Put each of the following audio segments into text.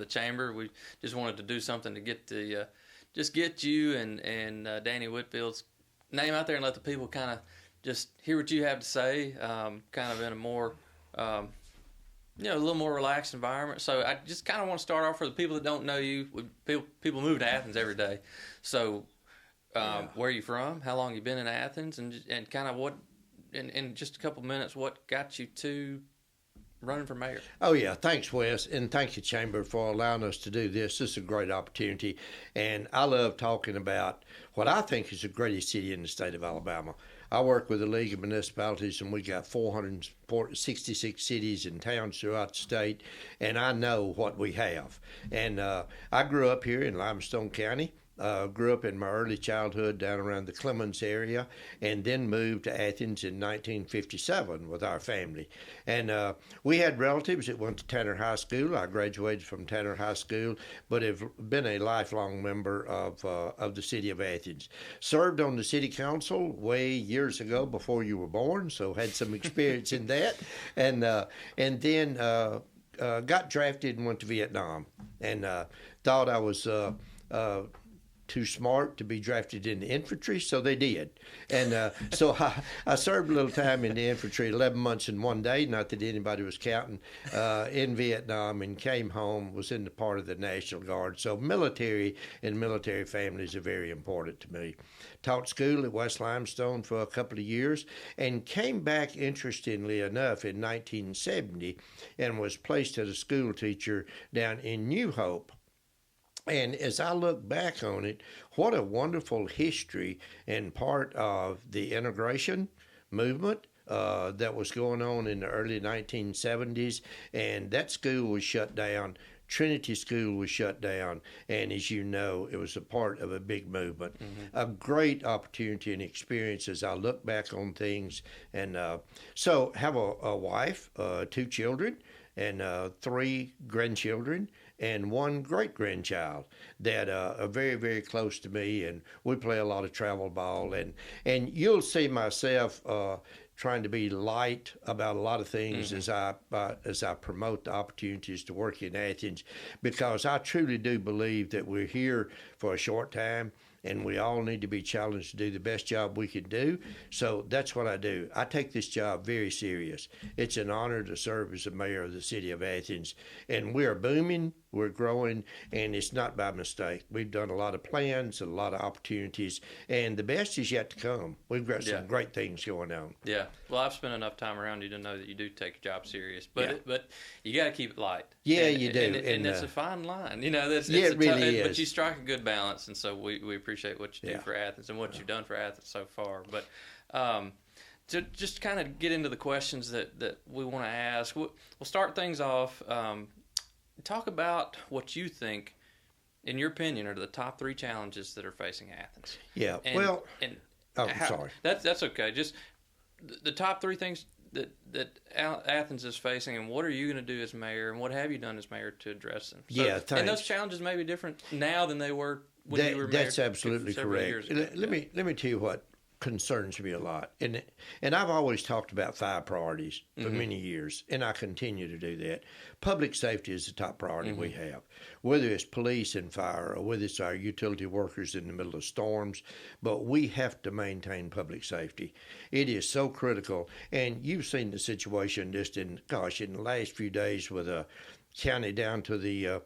of the chamber. We just wanted to do something to get just get you and Danny Whitfield's name out there and let the people kind of just hear what you have to say, kind of in a more, a little more relaxed environment. So I just kind of want to start off for the people that don't know you. People move to Athens every day. So where are you from? How long you been in Athens? And kind of what, in just a couple minutes, what got you to running for mayor? Oh, yeah. Thanks, Wes. And thank you, Chamber, for allowing us to do this. This is a great opportunity. And I love talking about what I think is the greatest city in the state of Alabama. I work with the League of Municipalities, and we got 466 cities and towns throughout the state, and I know what we have. And I grew up here in Limestone County. Grew up in my early childhood down around the Clemens area, and then moved to Athens in 1957 with our family. And we had relatives that went to Tanner High School. I graduated from Tanner High School, but have been a lifelong member of the city of Athens. Served on the city council way years ago before you were born, so had some experience in that. And then got drafted and went to Vietnam, and thought I was too smart to be drafted in the infantry, so they did. And so I served a little time in the infantry, 11 months and 1 day, not that anybody was counting, in Vietnam, and came home, was in the part of the National Guard. So military and military families are very important to me. Taught school at West Limestone for a couple of years, and came back, interestingly enough, in 1970, and was placed as a school teacher down in New Hope. And as I look back on it, what a wonderful history and part of the integration movement that was going on in the early 1970s. And that school was shut down. Trinity School was shut down. And as you know, it was a part of a big movement. Mm-hmm. A great opportunity and experience as I look back on things. And so have a wife, 2 children, and 3 grandchildren, and 1 great-grandchild that are very, very close to me, and we play a lot of travel ball. And you'll see myself trying to be light about a lot of things mm-hmm. as I promote the opportunities to work in Athens, because I truly do believe that we're here for a short time, and we all need to be challenged to do the best job we can do. So that's what I do. I take this job very serious. It's an honor to serve as the mayor of the city of Athens. And we're booming, we're growing, and it's not by mistake. We've done a lot of plans, a lot of opportunities, and the best is yet to come. We've got some great things going on. Yeah. Well, I've spent enough time around you to know that you do take your job serious, but you got to keep it light. Yeah, you do. And it's a fine line. It's it really is. But you strike a good balance, and so we appreciate what you do for Athens and what you've done for Athens so far. But to just kind of get into the questions that we want to ask, we'll start things off. Talk about what you think, in your opinion, are the top 3 challenges that are facing Athens. Yeah. Sorry. That's okay. Just the top 3 things that Athens is facing, and what are you going to do as mayor, and what have you done as mayor to address them? So, thanks. And those challenges may be different now than they were when you were mayor. That's absolutely correct. Years ago. Let me tell you what concerns me a lot, and I've always talked about 5 priorities for mm-hmm. many years, and I continue to do that. Public safety is the top priority mm-hmm. we have, whether it's police and fire, or whether it's our utility workers in the middle of storms, but we have to maintain public safety. It is so critical, and you've seen the situation just in the last few days with a county down to the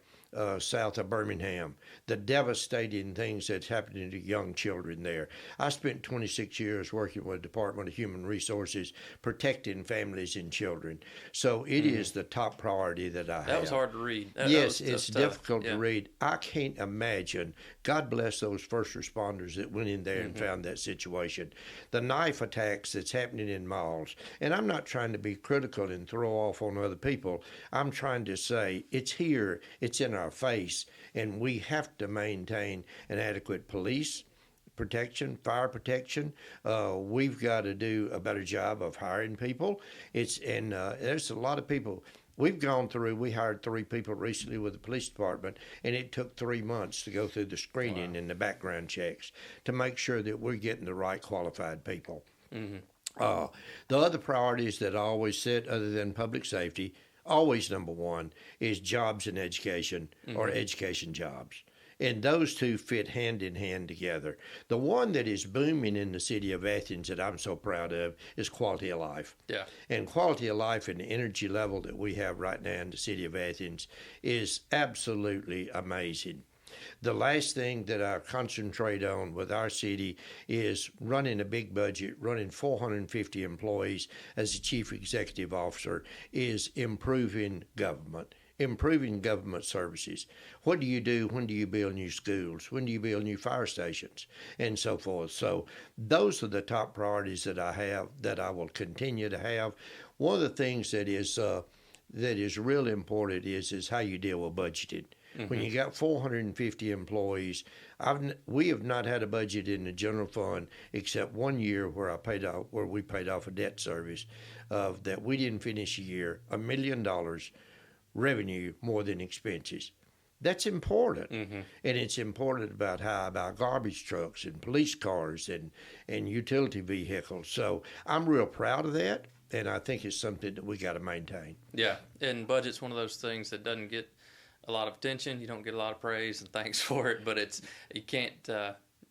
south of Birmingham, the devastating things that's happening to young children there. I spent 26 years working with the Department of Human Resources, protecting families and children. So it is the top priority that I have. That was hard to read. Yes, it's difficult to read. I can't imagine. God bless those first responders that went in there and found that situation. The knife attacks that's happening in malls. And I'm not trying to be critical and throw off on other people. I'm trying to say it's here, it's in our face, and we have to maintain an adequate police protection, fire protection. We've got to do a better job of hiring people. There's a lot of people. We hired 3 people recently with the police department, and it took 3 months to go through the screening and the background checks to make sure that we're getting the right qualified people. Mm-hmm. The other priorities that I always set, other than public safety, always number one, is jobs and education, or education jobs. And those two fit hand in hand together. The one that is booming in the city of Athens that I'm so proud of is quality of life. Yeah. And quality of life and the energy level that we have right now in the city of Athens is absolutely amazing. The last thing that I concentrate on with our city is running a big budget, running 450 employees as a chief executive officer, is improving government services. What do you do? When do you build new schools? When do you build new fire stations? And so forth. So those are the top priorities that I have, that I will continue to have. One of the things that is real important is how you deal with budgeting. When you got 450 employees, we have not had a budget in the general fund except one year where we paid off a debt service that we didn't finish a year, $1 million revenue more than expenses. That's important. And it's important about how I buy garbage trucks and police cars and utility vehicles. So I'm real proud of that, and I think it's something that we got to maintain. Yeah, and budget's one of those things that doesn't get a lot of attention. You don't get a lot of praise and thanks for it, but you can't.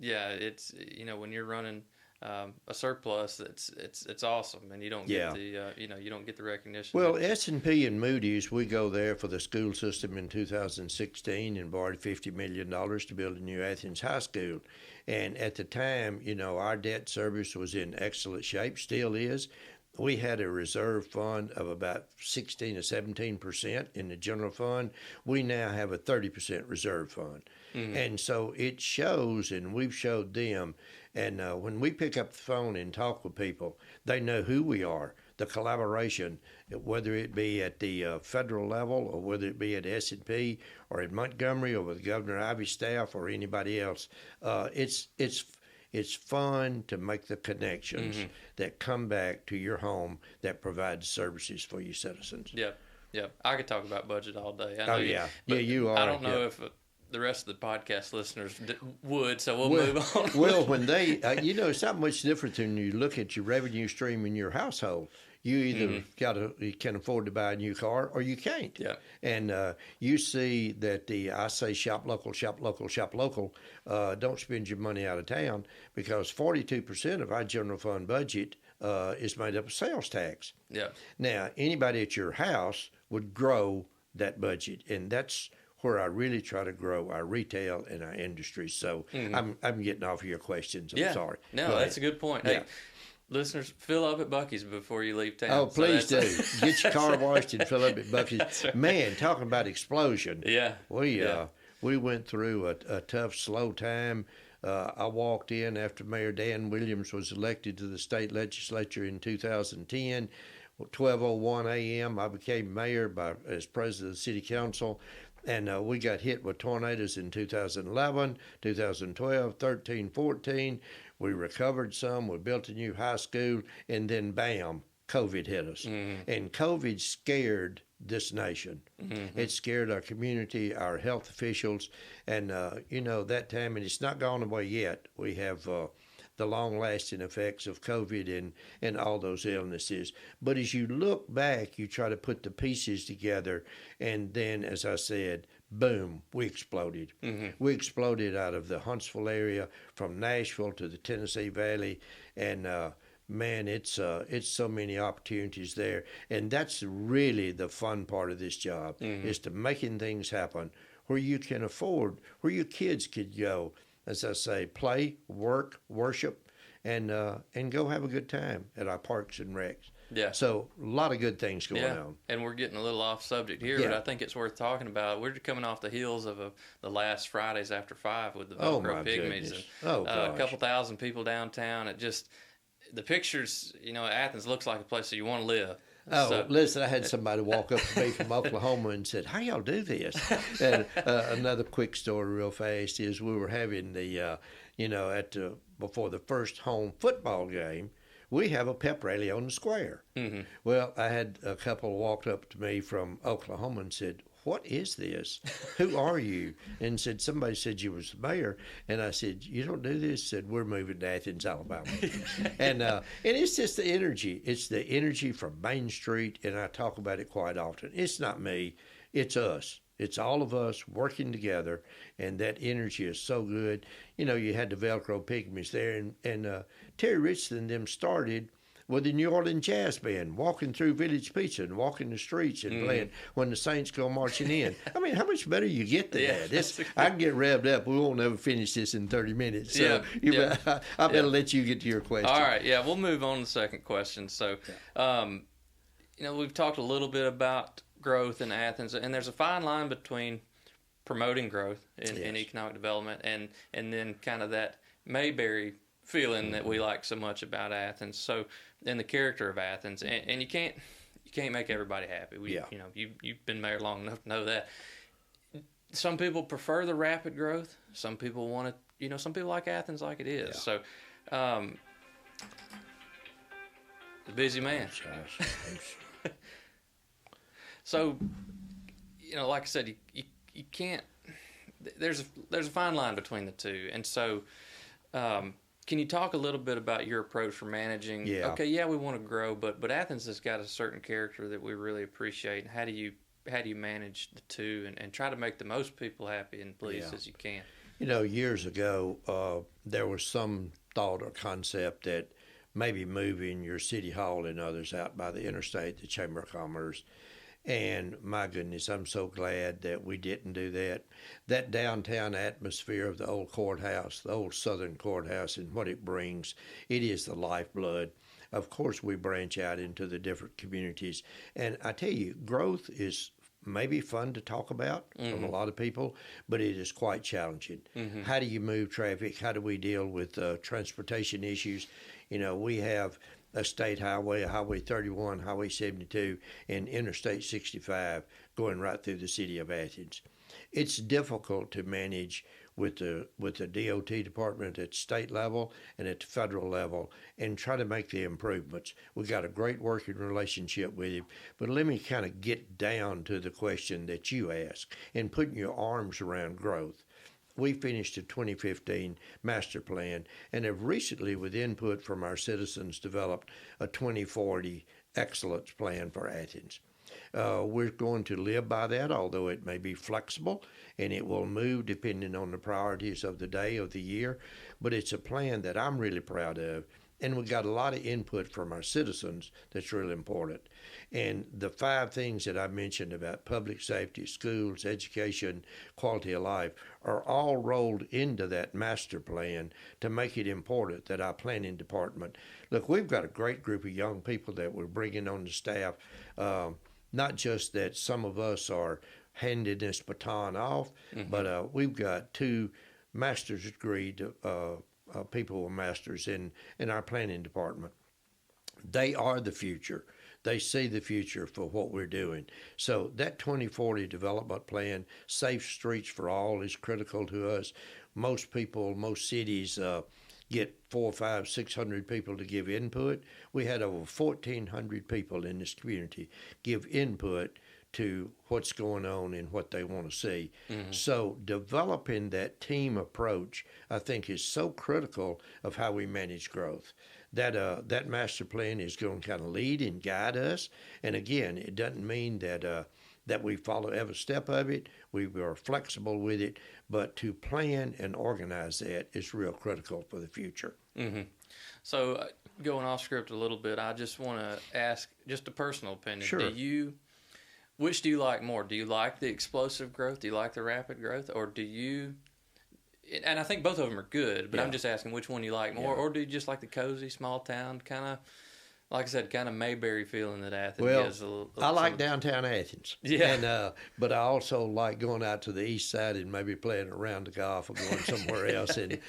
It's when you're running a surplus, it's awesome, and you don't get you don't get the recognition. Well, S&P and Moody's, we go there for the school system in 2016 and borrowed $50 million to build a new Athens high school, and at the time, our debt service was in excellent shape, still is. We had a reserve fund of about 16 or 17% in the general fund. We now have a 30% reserve fund. And so it shows, and we've showed them. And when we pick up the phone and talk with people, they know who we are. The collaboration, whether it be at the federal level or whether it be at S&P or at Montgomery or with Governor Ivey's staff or anybody else, it's fun to make the connections that come back to your home that provide services for your citizens. Yeah. I could talk about budget all day. You are. I don't know if the rest of the podcast listeners would, so we'll move on. Well, when they, it's not much different than you look at your revenue stream in your household. You either you can afford to buy a new car or you can't. Yeah. And you see that I say shop local, shop local, shop local. Don't spend your money out of town, because 42% of our general fund budget is made up of sales tax. Yeah. Now, anybody at your house would grow that budget, and that's where I really try to grow our retail and our industry. So I'm getting off of your questions. I'm sorry. No, that's a good point. Hey, listeners, fill up at Buc-ee's before you leave town. Oh, please do. Get your car washed and fill up at Buc-ee's. Right. Man, talking about explosion. Yeah. We went through a tough, slow time. I walked in after Mayor Dan Williams was elected to the state legislature in 2010. 12:01 a.m. I became mayor as president of the city council. And we got hit with tornadoes in 2011, 2012, 13, 14. We recovered some. We built a new high school. And then, bam, COVID hit us. And COVID scared this nation. It scared our community, our health officials. And, that time, and it's not gone away yet. We have the long-lasting effects of COVID and all those illnesses. But as you look back, you try to put the pieces together, and then, as I said, boom, we exploded. We exploded out of the Huntsville area, from Nashville to the Tennessee Valley, and man, it's so many opportunities there. And that's really the fun part of this job, is to making things happen where you can afford, where your kids could go, as I say, play, work, worship, and go have a good time at our parks and recs. Yeah. So a lot of good things going on. And we're getting a little off subject here, but I think it's worth talking about. We're coming off the heels of the last Fridays After 5 with the Velcro Pygmies. And, a couple thousand people downtown. The pictures, Athens looks like a place that you want to live. Listen, I had somebody walk up to me from Oklahoma and said, "How y'all do this?" And another quick story real fast is we were having before the first home football game, we have a pep rally on the square. Well, I had a couple walked up to me from Oklahoma and said, what is this? Who are you? And said, somebody said you was the mayor. And I said, you don't do this? Said, we're moving to Athens, Alabama. And it's just the energy. It's the energy from Main Street, and I talk about it quite often. It's not me. It's us. It's all of us working together, and that energy is so good. You know, you had the Velcro Pygmies there, and Terry Richardson and them started with the New Orleans Jazz Band, walking through Village Pizza and walking the streets and playing When the Saints Go Marching In. I mean, how much better you get than that? I can get revved up. We won't ever finish this in 30 minutes. So I better let you get to your question. All right, we'll move on to the second question. So, you know, we've talked a little bit about growth in Athens, and there's a fine line between promoting growth in economic development and then kind of that Mayberry feeling that we like so much about Athens. So, and the character of Athens, and you can't make everybody happy. You know, you've been mayor long enough to know that. Some people prefer the rapid growth. Some people want it. You know, some people like Athens like it is. So, the busy man. So, you know, like I said, you can't. There's a fine line between the two, and so. Can you talk a little bit about your approach for managing? Yeah. Okay, we want to grow, but Athens has got a certain character that we really appreciate. And how do you manage the two and try to make the most people happy and pleased as you can? You know, years ago, there was some thought or concept that maybe moving your city hall and others out by the interstate, the Chamber of Commerce. And my goodness, I'm so glad that we didn't do that. That downtown atmosphere of the old courthouse, the old Southern courthouse, and what it brings, it is the lifeblood. Of course, we branch out into the different communities. And I tell you, growth is maybe fun to talk about from a lot of people, but it is quite challenging. How do you move traffic? How do we deal with transportation issues? You know, we have a state highway, Highway 31, Highway 72, and Interstate 65 going right through the city of Athens. It's difficult to manage with the DOT department at state level and at the federal level and try to make the improvements. We've got a great working relationship with him, but let me kind of get down to the question that you asked and putting your arms around growth. We finished a 2015 master plan and have recently, with input from our citizens, developed a 2040 excellence plan for Athens. We're going to live by that, although it may be flexible and it will move depending on the priorities of the day, of the year. But it's a plan that I'm really proud of. And we got a lot of input from our citizens that's really important. And the 5 things that I mentioned about public safety, schools, education, quality of life are all rolled into that master plan to make it important that our planning department, look, we've got a great group of young people that we're bringing on the staff. Not just that some of us are handing this baton off, but we've got 2 master's degree people with masters in our planning department. They are the future. They see the future for what we're doing. So that 2040 development plan, safe streets for all, is critical to us. Most people, most cities get 400, 500, 600 people to give input. We had over 1,400 people in this community give input to what's going on and what they want to see. So developing that team approach, I think, is so critical of how we manage growth. That master plan is going to kind of lead and guide us. And again, it doesn't mean that we follow every step of it. We are flexible with it, but to plan and organize that is real critical for the future. So going off script a little bit, I just want to ask just a personal opinion. Sure. Which do you like more? Do you like the explosive growth? Do you like the rapid growth? Or do you, and I think both of them are good, but I'm just asking which one you like more, or do you just like the cozy, small town, kind of, like I said, kind of Mayberry feeling that Athens gives? I like downtown Athens. Yeah. And, but I also like going out to the east side and maybe playing a round of golf or going somewhere else and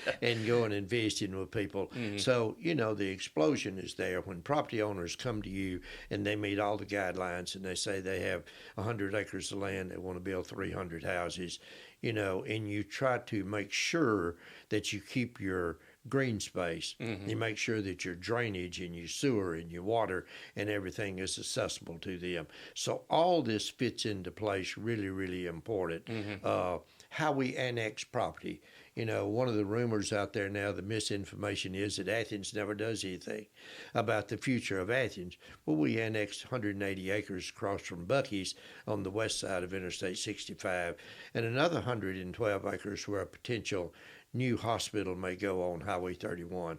going and visiting with people. So, you know, the explosion is there. When property owners come to you and they meet all the guidelines and they say they have 100 acres of land, they want to build 300 houses, you know, and you try to make sure that you keep your green space. You make sure that your drainage and your sewer and your water and everything is accessible to them. So all this fits into place, really, really important. How we annex property. One of the rumors out there now, the misinformation is that Athens never does anything about the future of Athens. Well, we annexed 180 acres across from Buc-ee's on the west side of Interstate 65 and another 112 acres where a potential new hospital may go on Highway 31.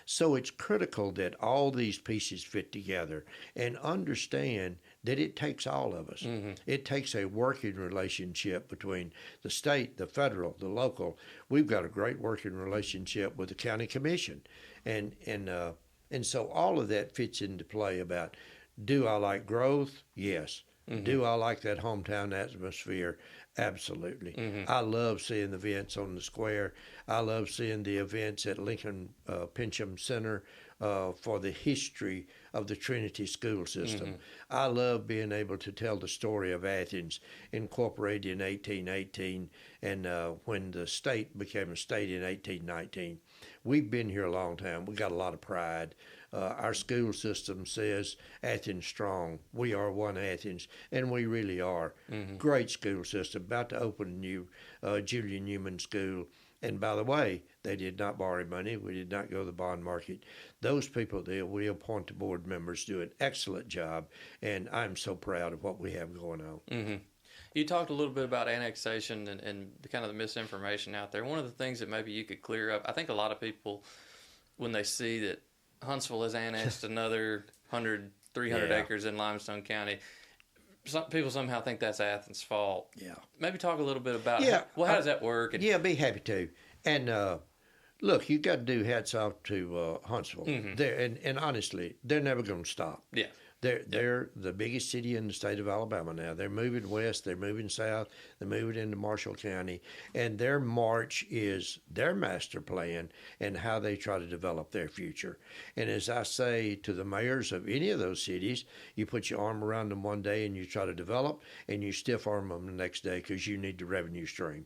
So it's critical that all these pieces fit together and understand that it takes all of us. It takes a working relationship between the state, the federal, the local. We've got a great working relationship with the county commission. And so all of that fits into play about, do I like growth? Yes. Do I like that hometown atmosphere? Absolutely. I love seeing the events on the square. I love seeing the events at Lincoln Pincham Center for the history of the Trinity school system. I love being able to tell the story of Athens, incorporated in 1818, and when the state became a state in 1819. We've been here a long time. We got a lot of pride. Our school system says Athens strong. We are one Athens, and we really are. Great school system. About to open a new Julian Newman School. And by the way, they did not borrow money. We did not go to the bond market. Those people there, we appoint the board members, do an excellent job, and I'm so proud of what we have going on. You talked a little bit about annexation and the kind of the misinformation out there. One of the things that maybe you could clear up, I think a lot of people, when they see that Huntsville has annexed another 100, 300 acres in Limestone County, some people somehow think that's Athens' fault. Yeah. Maybe talk a little bit about how does that work? And, be happy to. And look, you got to do hats off to Huntsville. And honestly, they're never going to stop. Yeah. They're the biggest city in the state of Alabama now. They're moving west, they're moving south, they're moving into Marshall County, and their march is their master plan and how they try to develop their future. And as I say to the mayors of any of those cities, you put your arm around them one day and you try to develop, and you stiff arm them the next day because you need the revenue stream.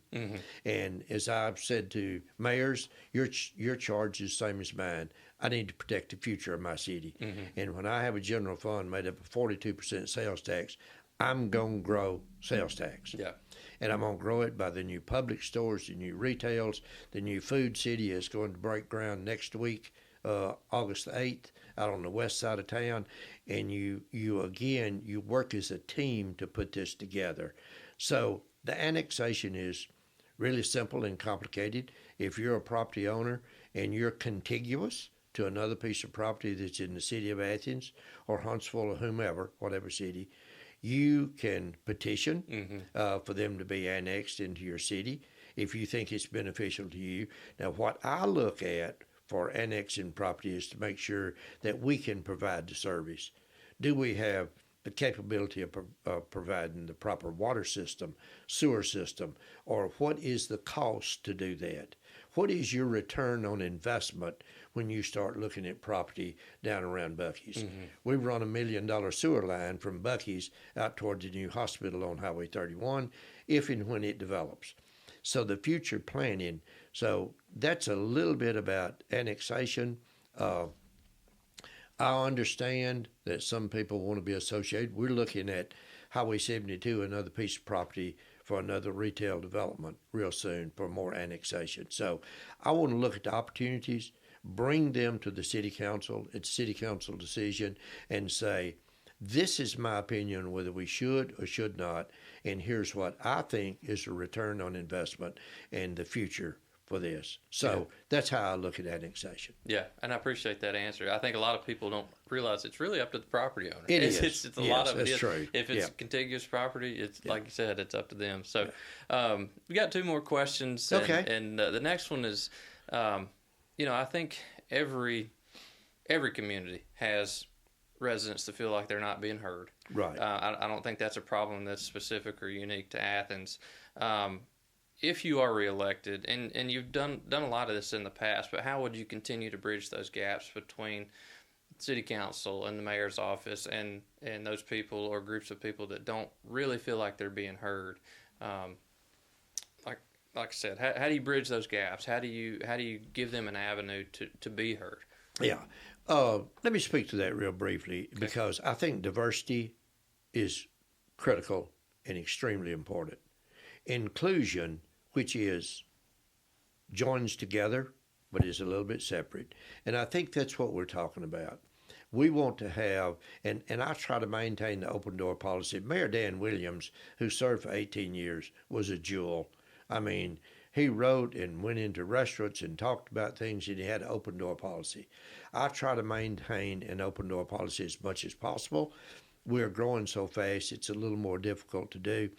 And as I've said to mayors, your charge is the same as mine. I need to protect the future of my city. And when I have a general fund made up of 42% sales tax, I'm going to grow sales tax. Yeah. And I'm going to grow it by the new public stores, the new retails. The new food city is going to break ground next week, August 8th, out on the west side of town. And you work as a team to put this together. So the annexation is really simple and complicated. If you're a property owner and you're contiguous to another piece of property that's in the city of Athens or Huntsville or whomever, whatever city, you can petition for them to be annexed into your city if you think it's beneficial to you. Now, what I look at for annexing property is to make sure that we can provide the service. Do we have the capability of providing the proper water system, sewer system, or what is the cost to do that? What is your return on investment when you start looking at property down around Buc-ee's? We run $1 million sewer line from Buc-ee's out toward the new hospital on Highway 31, if and when it develops. So the future planning, so that's a little bit about annexation. I understand that some people want to be associated. We're looking at Highway 72, another piece of property for another retail development real soon for more annexation. So I want to look at the opportunities, bring them to the city council. It's city council decision, and say, this is my opinion whether we should or should not, and here's what I think is a return on investment and the future for this. So that's how I look at annexation. Yeah, and I appreciate that answer. I think a lot of people don't realize it's really up to the property owner. It's a lot of it. That's true. If it's contiguous property, it's like you said, it's up to them. So we got two more questions. And the next one is, I think every community has residents that feel like they're not being heard. Right. I don't think that's a problem that's specific or unique to Athens. If you are reelected, and you've done a lot of this in the past, but how would you continue to bridge those gaps between city council and the mayor's office and those people or groups of people that don't really feel like they're being heard? like I said, how do you bridge those gaps? How do you give them an avenue to be heard? Yeah. Let me speak to that real briefly because I think diversity is critical and extremely important. Inclusion, which is joins together but is a little bit separate. And I think that's what we're talking about. We want to have, and I try to maintain the open door policy. Mayor Dan Williams, who served for 18 years, was a jewel. I mean, he wrote and went into restaurants and talked about things, and he had an open door policy. I try to maintain an open door policy as much as possible. We're growing so fast, it's a little more difficult to do.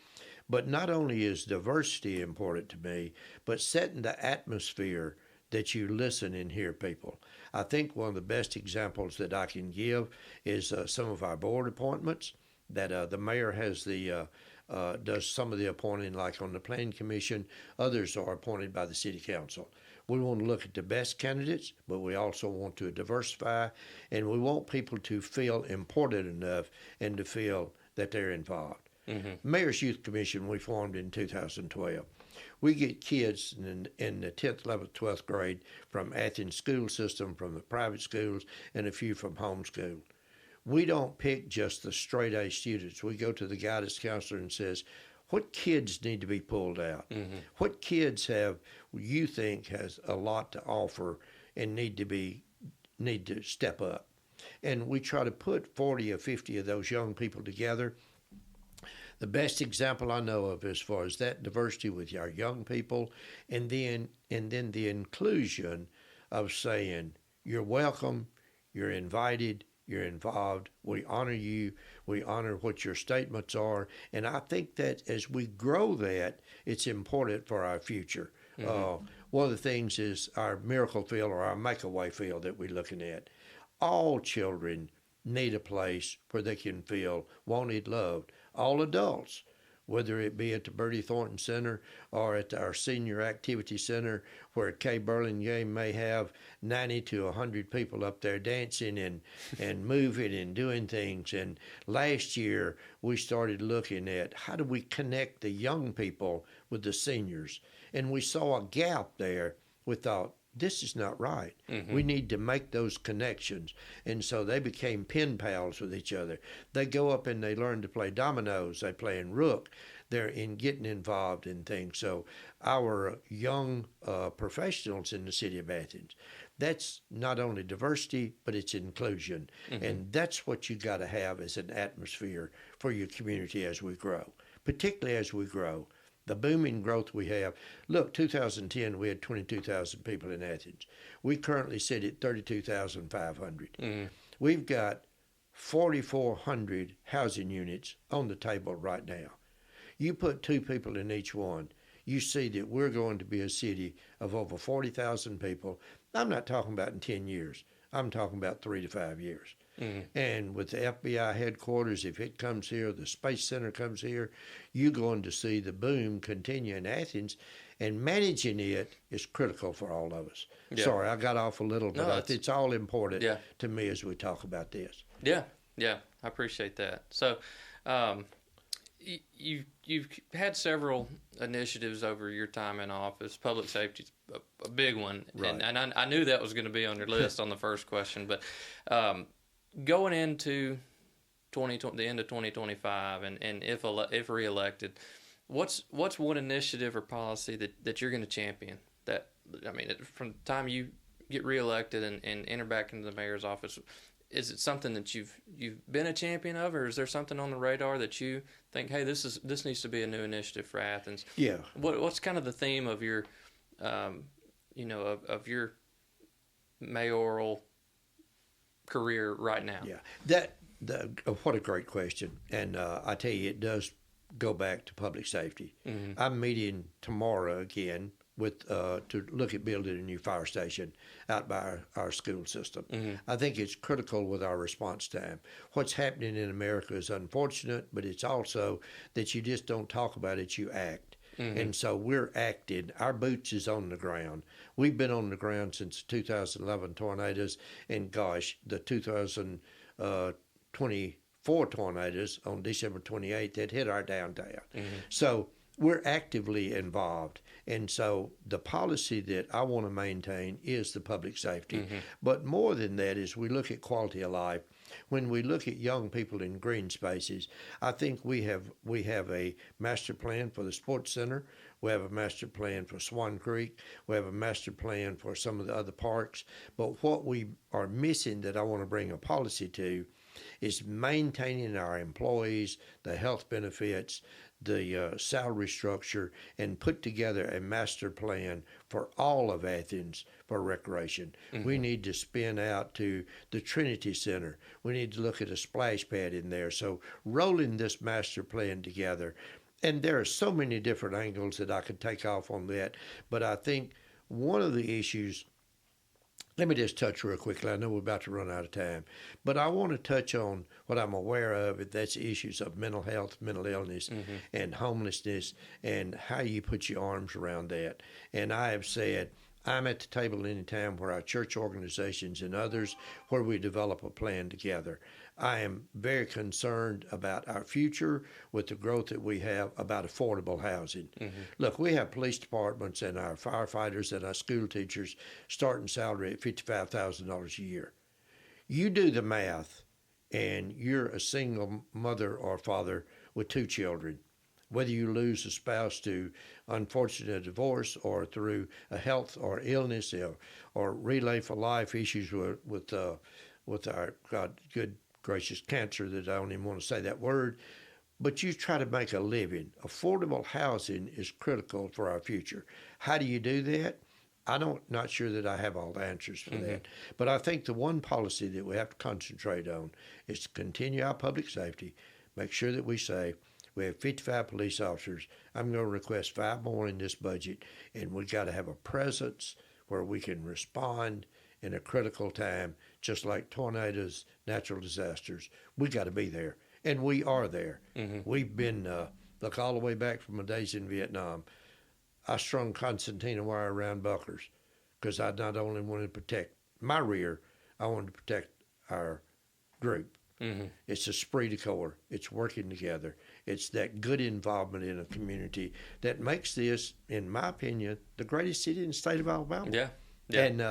But not only is diversity important to me, but setting the atmosphere that you listen and hear people. I think one of the best examples that I can give is some of our board appointments that the mayor has does some of the appointing, like on the planning commission. Others are appointed by the city council. We want to look at the best candidates, but we also want to diversify, and we want people to feel important enough and to feel that they're involved. Mm-hmm. Mayor's Youth Commission we formed in 2012. We get kids in the 10th, 11th, 12th grade from Athens school system, from the private schools, and a few from homeschool. We don't pick just the straight A students. We go to the guidance counselor and says, what kids need to be pulled out? Mm-hmm. What kids you think has a lot to offer and need to step up? And we try to put 40 or 50 of those young people together. The best example I know of as far as that diversity with our young people, and then the inclusion of saying, you're welcome, you're invited, you're involved, we honor you, we honor what your statements are. And I think that as we grow that, it's important for our future. Mm-hmm. One of the things is our miracle field or our make-a-way field that we're looking at. All children need a place where they can feel wanted, loved. All adults, whether it be at the Bertie Thornton Center or at our Senior Activity Center, where Kay Burlingame may have 90 to 100 people up there dancing and moving and doing things. And last year, we started looking at how do we connect the young people with the seniors. And we saw a gap there. We thought, this is not right. Mm-hmm. We need to make those connections. And so they became pen pals with each other. They go up and they learn to play dominoes. They play in rook. They're getting involved in things. So our young professionals in the city of Athens, that's not only diversity, but it's inclusion. Mm-hmm. And that's what you got to have as an atmosphere for your community as we grow, particularly as we grow. The booming growth we have. Look, 2010, we had 22,000 people in Athens. We currently sit at 32,500. Mm-hmm. We've got 4,400 housing units on the table right now. You put two people in each one, you see that we're going to be a city of over 40,000 people. I'm not talking about in 10 years. I'm talking about 3 to 5 years. Mm-hmm. And with the FBI headquarters, if it comes here, the Space Center comes here, you're going to see the boom continue in Athens, and managing it is critical for all of us. Yeah. Sorry, I got off a little, but it's all important to me as we talk about this. Yeah, I appreciate that. So you've had several initiatives over your time in office. Public safety is a big one, right. and I knew that was going to be on your list on the first question, but going into the end of 2025, and if reelected, what's one initiative or policy that you're going to champion? That, I mean, from the time you get reelected and enter back into the mayor's office, is it something that you've been a champion of, or is there something on the radar that you think, hey, this needs to be a new initiative for Athens? Yeah. What's kind of the theme of your, of your mayoral career right now? Yeah, what a great question. And I tell you, it does go back to public safety. Mm-hmm. I'm meeting tomorrow again with to look at building a new fire station out by our school system. Mm-hmm. I think it's critical with our response time. What's happening in America is unfortunate, but it's also that you just don't talk about it, you act. Mm-hmm. And so we're acting. Our boots is on the ground. We've been on the ground since the 2011 tornadoes, and gosh, the 2024 tornadoes on December 28th that hit our downtown. Mm-hmm. So we're actively involved. And so the policy that I want to maintain is the public safety. But more than that is we look at quality of life. When we look at young people in green spaces, I think we have a master plan for the sports center. We have a master plan for Swan Creek. We have a master plan for some of the other parks. But what we are missing that I want to bring a policy to is maintaining our employees, the health benefits, the salary structure, and put together a master plan for all of Athens for recreation. We need to spin out to the Trinity Center. We need to look at a splash pad in there. So rolling this master plan together, and there are so many different angles that I could take off on that, but I think one of the issues, let me just touch real quickly. I know we're about to run out of time, but I want to touch on what I'm aware of. That's issues of mental health, mental illness, and homelessness, and how you put your arms around that. And I have said, I'm at the table anytime where our church organizations and others, where we develop a plan together. I am very concerned about our future with the growth that we have about affordable housing. Look, we have police departments and our firefighters and our school teachers starting salary at $55,000 a year. You do the math, and you're a single mother or father with 2 children. Whether you lose a spouse to unfortunate divorce or through a health or illness or relay for life issues with our good gracious cancer, that I don't even want to say that word, but you try to make a living. Affordable housing is critical for our future. How do you do that? Not sure that I have all the answers for that, but I think the one policy that we have to concentrate on is to continue our public safety, make sure that we say we have 55 police officers. I'm going to request 5 more in this budget, and we've got to have a presence where we can respond in a critical time, just like tornadoes, natural disasters. We got to be there, and we are there. We've been, look, all the way back from my days in Vietnam. I strung concertina wire around bunkers because I not only wanted to protect my rear, I wanted to protect our group. It's esprit de corps. It's working together. It's that good involvement in a community that makes this, in my opinion, the greatest city in the state of Alabama. Yeah. And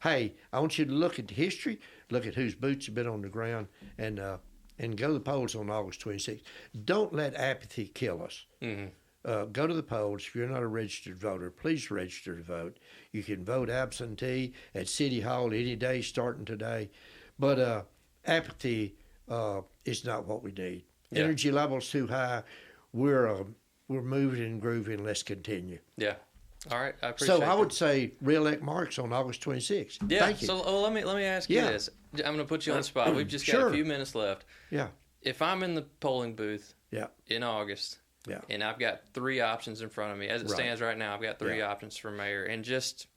hey, I want you to look at the history, look at whose boots have been on the ground, and go to the polls on August 26th. Don't let apathy kill us. Go to the polls. If you're not a registered voter, please register to vote. You can vote absentee at City Hall any day starting today. But apathy is not what we need. Yeah. Energy levels too high. We're moving and grooving. Let's continue. Yeah. All right. I appreciate So I would say re-elect Marks on August 26th. Yeah. Thank you. So let me ask you this. I'm going to put you on the spot. We've just got Sure. a few minutes left. Yeah. If I'm in the polling booth Yeah. in August, Yeah. and I've got 3 options in front of me, as it Right. stands right now, I've got 3 Yeah. options for mayor, and just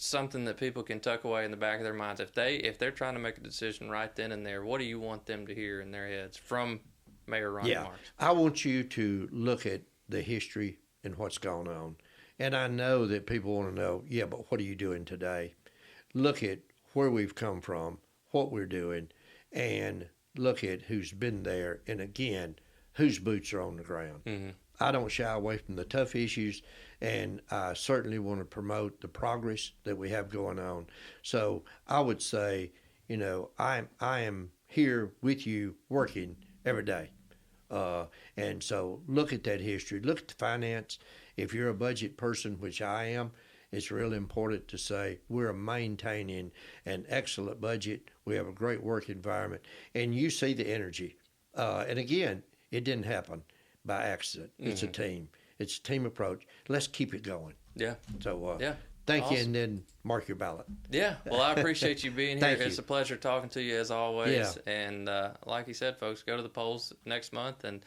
something that people can tuck away in the back of their minds. If they're trying to make a decision right then and there, what do you want them to hear in their heads from Mayor Ronnie Marks? I want you to look at the history and what's gone on. And I know that people want to know, yeah, but what are you doing today? Look at where we've come from, what we're doing, and look at who's been there, and again, whose boots are on the ground. I don't shy away from the tough issues, and I certainly want to promote the progress that we have going on. So I would say, I am here with you working every day. And so look at that history. Look at the finance. If you're a budget person, which I am, it's really important to say we're maintaining an excellent budget. We have a great work environment. And you see the energy. And again, it didn't happen by accident. It's a team. It's a team approach. Let's keep it going. Yeah. So yeah. Thank you, Awesome. and then mark your ballot. Yeah. Well, I appreciate you being here. Thank you. It's a pleasure talking to you as always. Yeah. And like you said, folks, go to the polls next month. And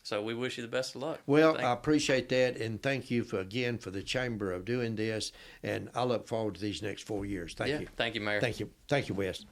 so we wish you the best of luck. Well, I appreciate that, and thank you for the Chamber of doing this. And I look forward to these next 4 years. Thank you. Thank you, Mayor. Thank you. Thank you, Wes.